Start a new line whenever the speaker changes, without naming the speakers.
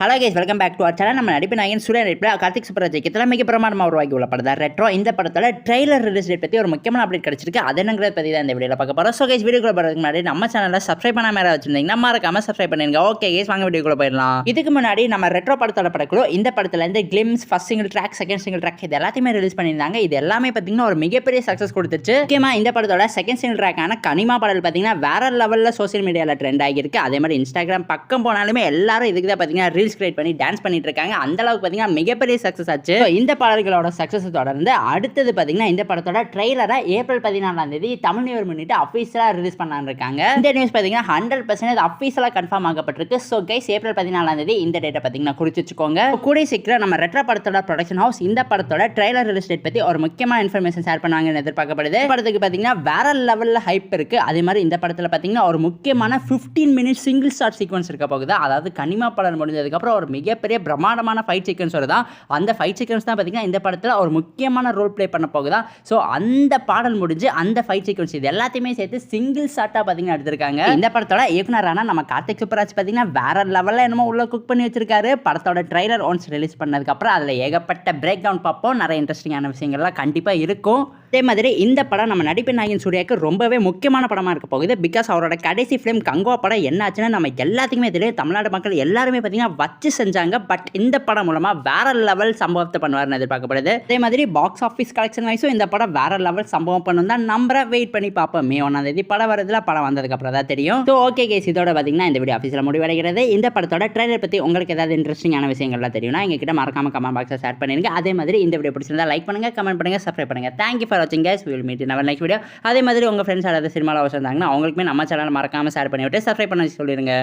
Hello guys, welcome back to our channel. நம்ம நடிப்பு நாயகன் சூர்யா நடிப்பில் கார்த்திக் சுப்ராஜ் மிக பிரமாண்டமாக உருவாக்கி உள்ள படம் தான் ரெட்ரோ. இந்த படத்தோட ட்ரெய்லர் ரிலீஸ் டேட் பற்றி ஒரு முக்கியமான அப்டேட் கிடைச்சிருக்கு. அது என்னங்கிறத பற்றி தான் இந்த வீடியோவில் பார்க்க போகிறோம். ஸோ கைஸ், வீடியோக்குள்ள போகிறதுக்கு முன்னாடி நம்ம சேனலில் சப்ஸ்கிரைப் பண்ணாம வச்சிருந்தீங்கன்னா மறக்காம சப்ஸ்கிரைப் பண்ணிருங்க. ஓகே கைஸ், வாங்க வீடியோக்குள்ள போயிடலாம். இதுக்கு முன்னாடி நம்ம ரெட்ரோ படத்தோட படக்குழு இந்த படத்துல இருந்து glimpse, first single track, second single track இது எல்லாத்தையுமே ரிலீஸ் பண்ணியிருந்தாங்க. இது எல்லாமே பார்த்தீங்கன்னா ஒரு மிகப்பெரிய சக்ஸஸ் கொடுத்துச்சு. முக்கியமாக இந்த படத்தோட செகண்ட் சிங்கிள் ட்ராக்கான கனிமா பாடல் பார்த்தீங்கன்னா வேற லெவலில் சோசியல் மீடியாவில் ட்ரெண்ட் ஆகியிருக்கு. அதே மாதிரி இன்ஸ்டாகிராம் பக்கம் போனாலுமே எல்லாரும் இதுக்கு தான் பார்த்தீங்கன்னா ரீல்ஸ் கிரியேட் பண்ணி டான்ஸ் பண்ணிட்டு இருக்காங்க. அந்த அளவுக்கு பாத்தீங்கன்னா மிகப்பெரிய சக்சஸ் ஆச்சு. இந்த பாடல்களோட சக்சஸ் தொடர்ந்து அடுத்தது பாத்தீங்கன்னா இந்த படத்தோட ட்ரெய்லரை ஏப்ரல் 14ஆம் தேதி தமிழ் நியூ இயர் முன்னிட்டு அபிஷியலா ரிலீஸ் பண்ணலாம்னு இருக்காங்க. இந்த நியூஸ் பாத்தீங்கன்னா 100% அபிஷியலா கன்ஃபார்ம் ஆகப்பட்டிருக்கு. சோ கைஸ், ஏப்ரல் 14ஆம் தேதி இந்த டேட்டை பாத்தீங்கன்னா குறிச்சு வச்சுக்கோங்க. கூடிய சீக்கிரம் நம்ம ரெட்ரோ படத்தோட ப்ரொடக்ஷன் ஹவுஸ் இந்த படத்தோட ட்ரெய்லர் ரிலீஸ் டேட் பத்தி ஒரு முக்கியமான இன்ஃபர்மேஷன் ஷேர் பண்ணுவாங்கன்னு எதிர்பார்க்கப்படுது. படத்துக்கு பாத்தீங்கன்னா வேற லெவல்ல ஹைப் இருக்கு. அதே மாதிரி இந்த படத்துல பாத்தீங்கன்னா ஒரு முக்கியமான 15 மினிட்ஸ் சிங்கிள் ஷாட் சீக்வன்ஸ் இருக்க போகுது. அதாவது கனிமா படம் முடிஞ்சதுக்கு அப்புறம் ஒரு மிகப்பெரிய பிரம்மாண்டமான ஃபைட் சீக்வன்ஸ் வருதா. அந்த ஃபைட் சீக்வன்ஸ் தான் பார்த்தீங்கன்னா இந்த படத்தில் ஒரு முக்கியமான ரோல் ப்ளே பண்ண போகுதா. ஸோ அந்த பாடல் முடிஞ்சு அந்த ஃபைட் சீக்வன்ஸ் இது எல்லாத்தையுமே சேர்த்து சிங்கிள் ஷாட்டாக பார்த்தீங்கன்னா எடுத்திருக்காங்க. இந்த படத்தோட இயக்குனரான நம்ம கார்த்திக் சுப்ராஜ் பார்த்தீங்கன்னா வேற லெவலில் என்னமோ உள்ள குக் பண்ணி வச்சிருக்காரு. படத்தோட ட்ரைலர் ஒன்ஸ் ரிலீஸ் பண்ணதுக்கப்புறம் அதில் ஏகப்பட்ட பிரேக் டவுன் பார்ப்போம். நிறைய இன்ட்ரெஸ்டிங்கான விஷயங்கள்லாம் கண்டிப்பாக இருக்கும். அதே மாதிரி இந்த படம் நம்ம நடிப்பு நாயகன் சூர்யாவுக்கு ரொம்பவே முக்கியமான படமாக இருக்க போகுது. பிகாஸ் அவரோட கடைசி ஃபிலிம் கங்கோ படம் என்ன ஆச்சுன்னா நம்ம எல்லாத்துக்குமே தெரியும். தமிழ்நாடு மக்கள் எல்லாருமே பார்த்தீங்கன்னா வச்சு செஞ்சாங்க. பட் இந்த படம் மூலமா வேற லெவல் சம்பவத்தை பண்ணுவார்னு எதிர்பார்க்கப்படுது. அதே மாதிரி பாக்ஸ் ஆஃபீஸ் கலெக்ஷன் வைஸும் இந்த படம் வேற லெவல் சம்பவம் பண்ணும் தான் நம்பரை வெயிட் பண்ணி பார்ப்போம். மே 1ஆம் தேதி படம் வரதுல படம் வந்ததுக்கு அப்புறம் தான் தெரியும். ஸோ ஓகே கேஸ், இதோட பார்த்தீங்கன்னா இந்த வீடியோ ஆஃபீஸில் முடிவடைகிறது. இந்த படத்தோட ட்ரெய்லர் பற்றி உங்களுக்கு ஏதாவது இன்ட்ரெஸ்டிங்கான விஷயங்கள்லாம் தெரியும்னா எங்ககிட்ட மறக்காம கமெண்ட் பாக்ஸில் ஷேர் பண்ணிருங்க. அதே மாதிரி இந்த வீடியோ பிடிச்சிருந்தா லைக் பண்ணுங்க, கமெண்ட் பண்ணுங்க, சப்ஸ்கிரைப் பண்ணுங்க. தேங்க்யூ ஃபார் வாட்சிங் guys. We will meet in our next video. அதே மாதிரி உங்கள் ஃப்ரெண்ட்ஸ் யாராவது சினிமாவில் வச்சிருந்தாங்கன்னா அவங்களுக்குமே நம்ம சேனல் மறக்காம ஷேர் பண்ணி விட்டு சப்ஸ்கிரைப் பண்ண சொல்லிடுங்க.